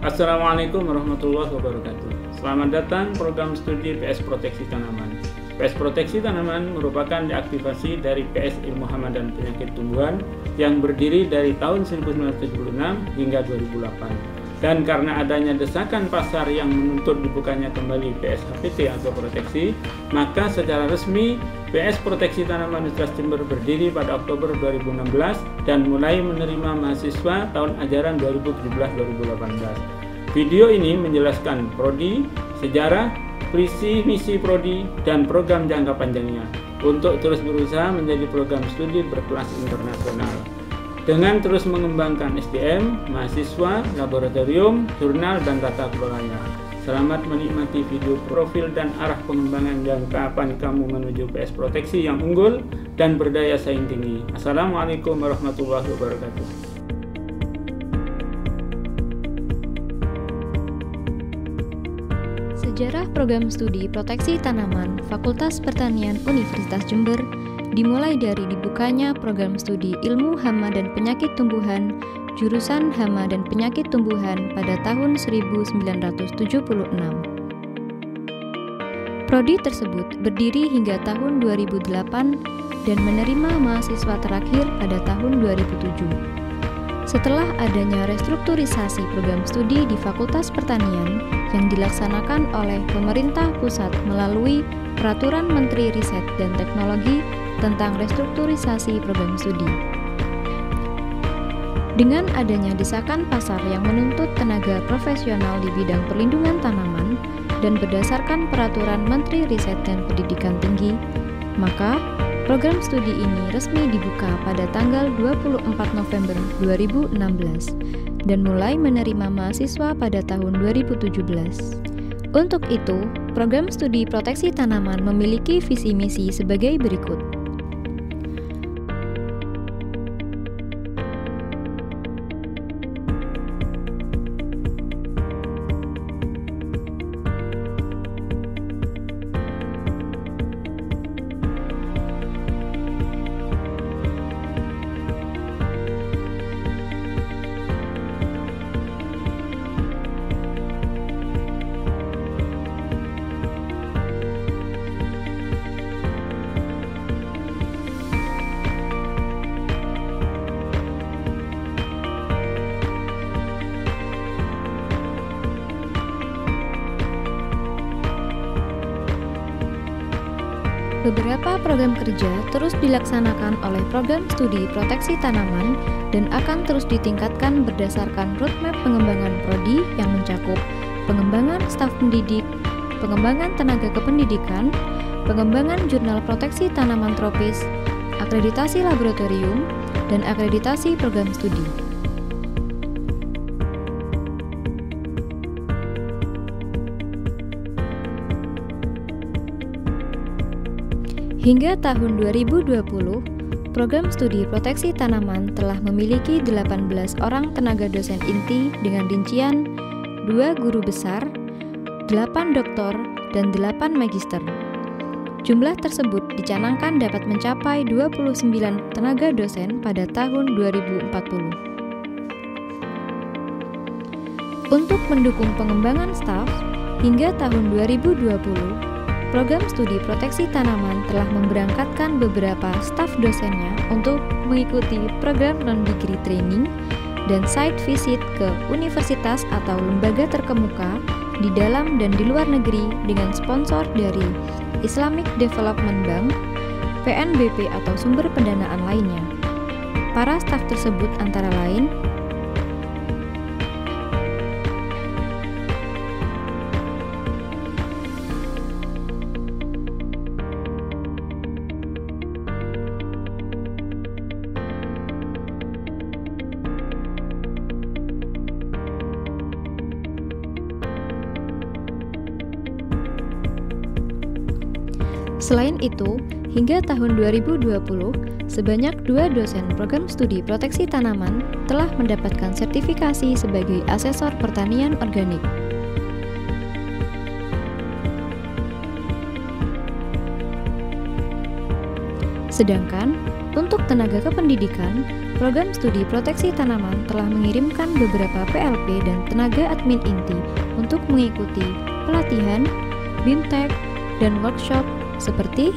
Assalamualaikum warahmatullahi wabarakatuh. Selamat datang program studi PS Proteksi Tanaman. PS Proteksi Tanaman merupakan deaktivasi dari PS Ilmu Hama dan Penyakit Tumbuhan yang berdiri dari tahun 1976 hingga 2008. Dan karena adanya desakan pasar yang menuntut dibukanya kembali PS HPT atau proteksi, maka secara resmi PS Proteksi Tanaman Universitas Jember berdiri pada Oktober 2016 dan mulai menerima mahasiswa tahun ajaran 2017-2018. Video ini menjelaskan prodi, sejarah, visi misi prodi, dan program jangka panjangnya untuk terus berusaha menjadi program studi berkelas internasional. Dengan terus mengembangkan SDM, mahasiswa, laboratorium, jurnal, dan tata kelolanya. Selamat menikmati video profil dan arah pengembangan jangka kapan kamu menuju PS Proteksi yang unggul dan berdaya saing tinggi. Assalamualaikum warahmatullahi wabarakatuh. Sejarah program studi proteksi tanaman Fakultas Pertanian Universitas Jember dimulai dari dibukanya program studi Ilmu Hama dan Penyakit Tumbuhan jurusan Hama dan Penyakit Tumbuhan pada tahun 1976. Prodi tersebut berdiri hingga tahun 2008 dan menerima mahasiswa terakhir pada tahun 2007. Setelah adanya restrukturisasi program studi di Fakultas Pertanian yang dilaksanakan oleh pemerintah pusat melalui Peraturan Menteri Riset dan Teknologi tentang restrukturisasi program studi. Dengan adanya desakan pasar yang menuntut tenaga profesional di bidang perlindungan tanaman dan berdasarkan Peraturan Menteri Riset dan Pendidikan Tinggi, maka program studi ini resmi dibuka pada tanggal 24 November 2016 dan mulai menerima mahasiswa pada tahun 2017. Untuk itu, program studi proteksi tanaman memiliki visi misi sebagai berikut. Beberapa program kerja terus dilaksanakan oleh program studi proteksi tanaman dan akan terus ditingkatkan berdasarkan roadmap pengembangan prodi yang mencakup pengembangan staf pendidik, pengembangan tenaga kependidikan, pengembangan jurnal proteksi tanaman tropis, akreditasi laboratorium, dan akreditasi program studi. Hingga tahun 2020, program studi proteksi tanaman telah memiliki 18 orang tenaga dosen inti dengan rincian 2 guru besar, 8 doktor, dan 8 magister. Jumlah tersebut dicanangkan dapat mencapai 29 tenaga dosen pada tahun 2040. Untuk mendukung pengembangan staf, hingga tahun 2020, program studi proteksi tanaman telah memberangkatkan beberapa staf dosennya untuk mengikuti program non-degree training dan site visit ke universitas atau lembaga terkemuka di dalam dan di luar negeri dengan sponsor dari Islamic Development Bank, PNBP atau sumber pendanaan lainnya. Para staf tersebut antara lain Selain itu, hingga tahun 2020, sebanyak 2 dosen program studi proteksi tanaman telah mendapatkan sertifikasi sebagai asesor pertanian organik. Sedangkan Untuk tenaga kependidikan, program studi proteksi tanaman telah mengirimkan beberapa PLP dan tenaga admin inti untuk mengikuti pelatihan, BIMTEK, dan workshop seperti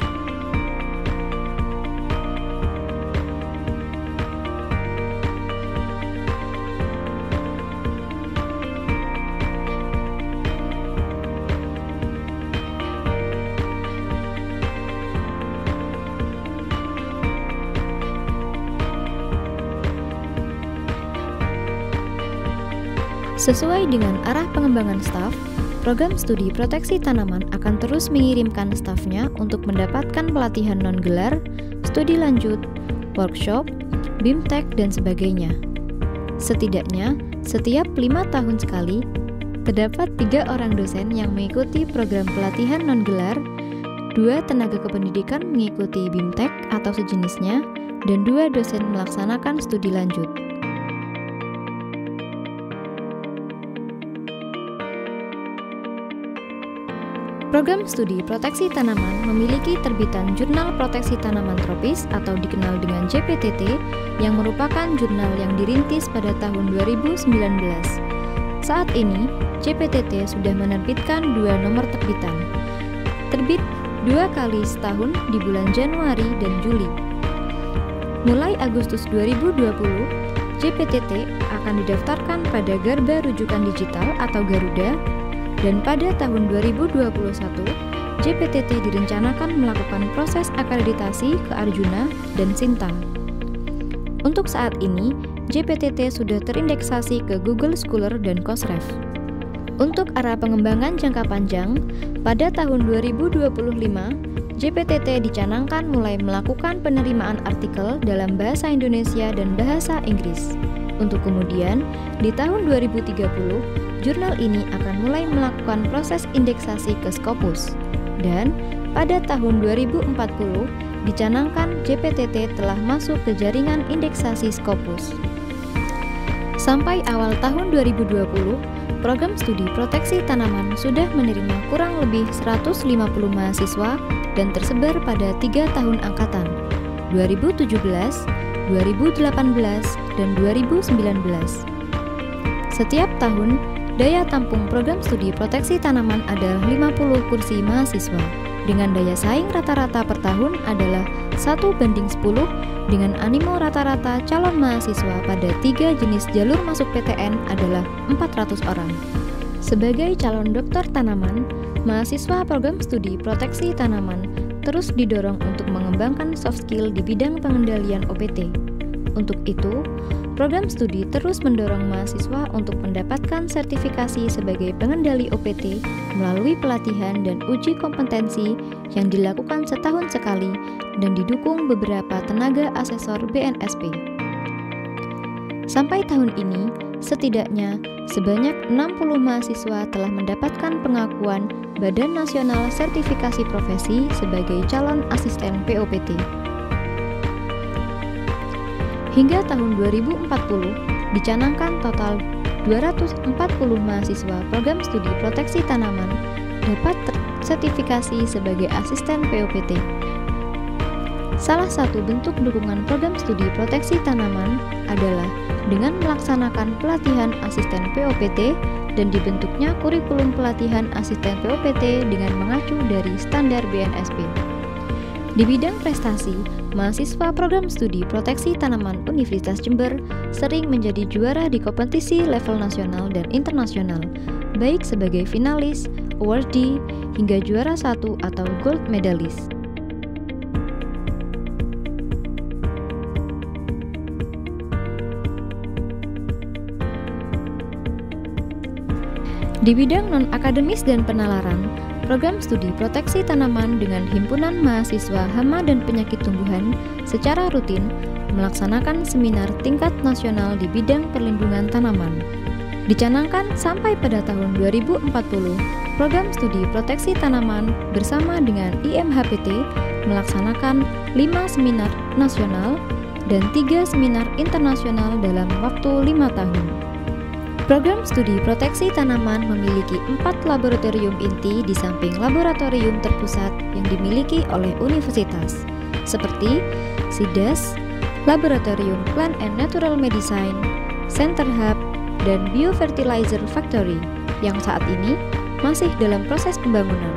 sesuai dengan arah pengembangan staf, program studi proteksi tanaman akan terus mengirimkan stafnya untuk mendapatkan pelatihan non-gelar, studi lanjut, workshop, BIMTEK, dan sebagainya. Setidaknya, setiap 5 tahun sekali, terdapat 3 orang dosen yang mengikuti program pelatihan non-gelar, 2 tenaga kependidikan mengikuti BIMTEK atau sejenisnya, dan 2 dosen melaksanakan studi lanjut. Program studi proteksi tanaman memiliki terbitan Jurnal Proteksi Tanaman Tropis atau dikenal dengan JPTT yang merupakan jurnal yang dirintis pada tahun 2019. Saat ini, JPTT sudah menerbitkan 2 nomor terbitan. Terbit 2 kali setahun di bulan Januari dan Juli. Mulai Agustus 2020, JPTT akan didaftarkan pada Garba Rujukan Digital atau Garuda. Dan pada tahun 2021, JPTT direncanakan melakukan proses akreditasi ke Arjuna dan Sinta. Untuk saat ini, JPTT sudah terindeksasi ke Google Scholar dan Cosref. Untuk arah pengembangan jangka panjang, pada tahun 2025, JPTT dicanangkan mulai melakukan penerimaan artikel dalam bahasa Indonesia dan bahasa Inggris. Untuk kemudian, di tahun 2030, jurnal ini akan mulai melakukan proses indeksasi ke Scopus. Dan pada tahun 2040, dicanangkan JPTT telah masuk ke jaringan indeksasi Scopus. Sampai awal tahun 2020, program studi proteksi tanaman sudah menerima kurang lebih 150 mahasiswa dan tersebar pada 3 tahun angkatan, 2017, 2018, dan 2019. Setiap tahun, daya tampung program studi proteksi tanaman adalah 50 kursi mahasiswa, dengan daya saing rata-rata per tahun adalah 1:10 dengan animo rata-rata calon mahasiswa pada 3 jenis jalur masuk PTN adalah 400 orang. Sebagai calon dokter tanaman, mahasiswa program studi proteksi tanaman terus didorong untuk mengembangkan soft skill di bidang pengendalian OPT. Untuk itu, program studi terus mendorong mahasiswa untuk mendapatkan sertifikasi sebagai pengendali OPT melalui pelatihan dan uji kompetensi yang dilakukan setahun sekali dan didukung beberapa tenaga asesor BNSP. Sampai tahun ini, setidaknya sebanyak 60 mahasiswa telah mendapatkan pengakuan Badan Nasional Sertifikasi Profesi sebagai calon asisten POPT. Hingga tahun 2040, dicanangkan total 240 mahasiswa program studi proteksi tanaman dapat sertifikasi sebagai asisten POPT. Salah satu bentuk dukungan program studi proteksi tanaman adalah dengan melaksanakan pelatihan asisten POPT dan dibentuknya kurikulum pelatihan asisten POPT dengan mengacu dari standar BNSP. Di bidang prestasi, mahasiswa program studi proteksi tanaman Universitas Jember sering menjadi juara di kompetisi level nasional dan internasional, baik sebagai finalis, awardee, hingga juara 1 atau gold medalist. Di bidang non-akademis dan penalaran, program studi proteksi tanaman dengan Himpunan Mahasiswa Hama dan Penyakit Tumbuhan secara rutin melaksanakan seminar tingkat nasional di bidang perlindungan tanaman. Dicanangkan sampai pada tahun 2040, program studi proteksi tanaman bersama dengan IMHPT melaksanakan 5 seminar nasional dan 3 seminar internasional dalam waktu 5 tahun. Program studi proteksi tanaman memiliki 4 laboratorium inti di samping laboratorium terpusat yang dimiliki oleh universitas. seperti SIDAS, Laboratorium Plant and Natural Medicine, Center Hub, dan Biofertilizer Factory yang saat ini masih dalam proses pembangunan.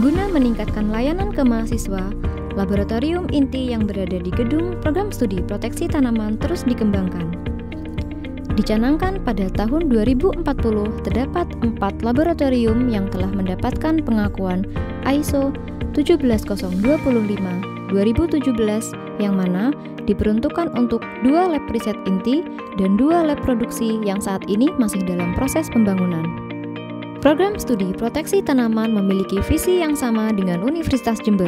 Guna meningkatkan layanan ke mahasiswa, laboratorium inti yang berada di gedung Program Studi Proteksi Tanaman terus dikembangkan. Dicanangkan pada tahun 2040 terdapat 4 laboratorium yang telah mendapatkan pengakuan ISO 17025-2017 yang mana diperuntukkan untuk 2 lab riset inti dan 2 lab produksi yang saat ini masih dalam proses pembangunan. Program Studi Proteksi Tanaman memiliki visi yang sama dengan Universitas Jember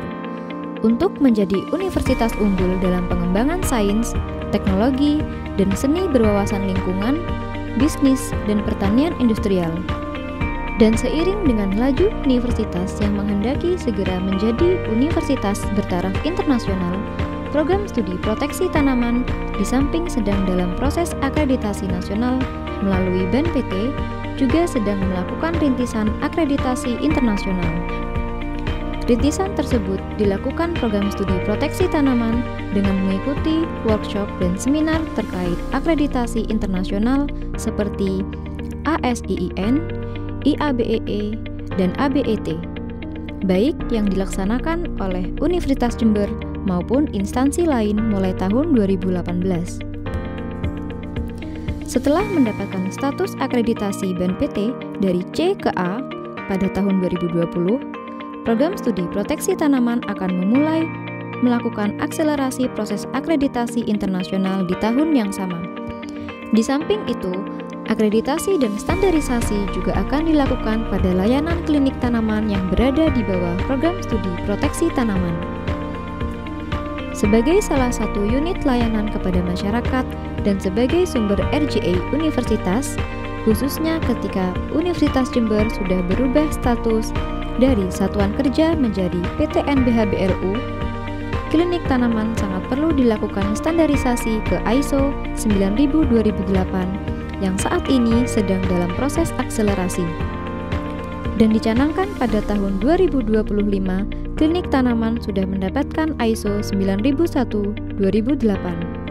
untuk menjadi universitas unggul dalam pengembangan sains, teknologi, dan seni berwawasan lingkungan, bisnis, dan pertanian industrial. Dan seiring dengan laju universitas yang menghendaki segera menjadi universitas bertaraf internasional, Program Studi Proteksi Tanaman di samping sedang dalam proses akreditasi nasional melalui BNPT, juga sedang melakukan rintisan akreditasi internasional. Rintisan tersebut dilakukan Program Studi Proteksi Tanaman dengan mengikuti workshop dan seminar terkait akreditasi internasional seperti ASIIN, IABEE, dan ABET, baik yang dilaksanakan oleh Universitas Jember maupun instansi lain mulai tahun 2018. Setelah mendapatkan status akreditasi BNPT dari C ke A pada tahun 2020, Program Studi Proteksi Tanaman akan memulai melakukan akselerasi proses akreditasi internasional di tahun yang sama. Di samping itu, akreditasi dan standarisasi juga akan dilakukan pada layanan klinik tanaman yang berada di bawah Program Studi Proteksi Tanaman. Sebagai salah satu unit layanan kepada masyarakat dan sebagai sumber RGA universitas, khususnya ketika Universitas Jember sudah berubah status dari satuan kerja menjadi PTNBH BLU, klinik tanaman sangat perlu dilakukan standarisasi ke ISO 9000-2008 yang saat ini sedang dalam proses akselerasi. Dan dicanangkan pada tahun 2025, klinik tanaman sudah mendapatkan ISO 9001-2008.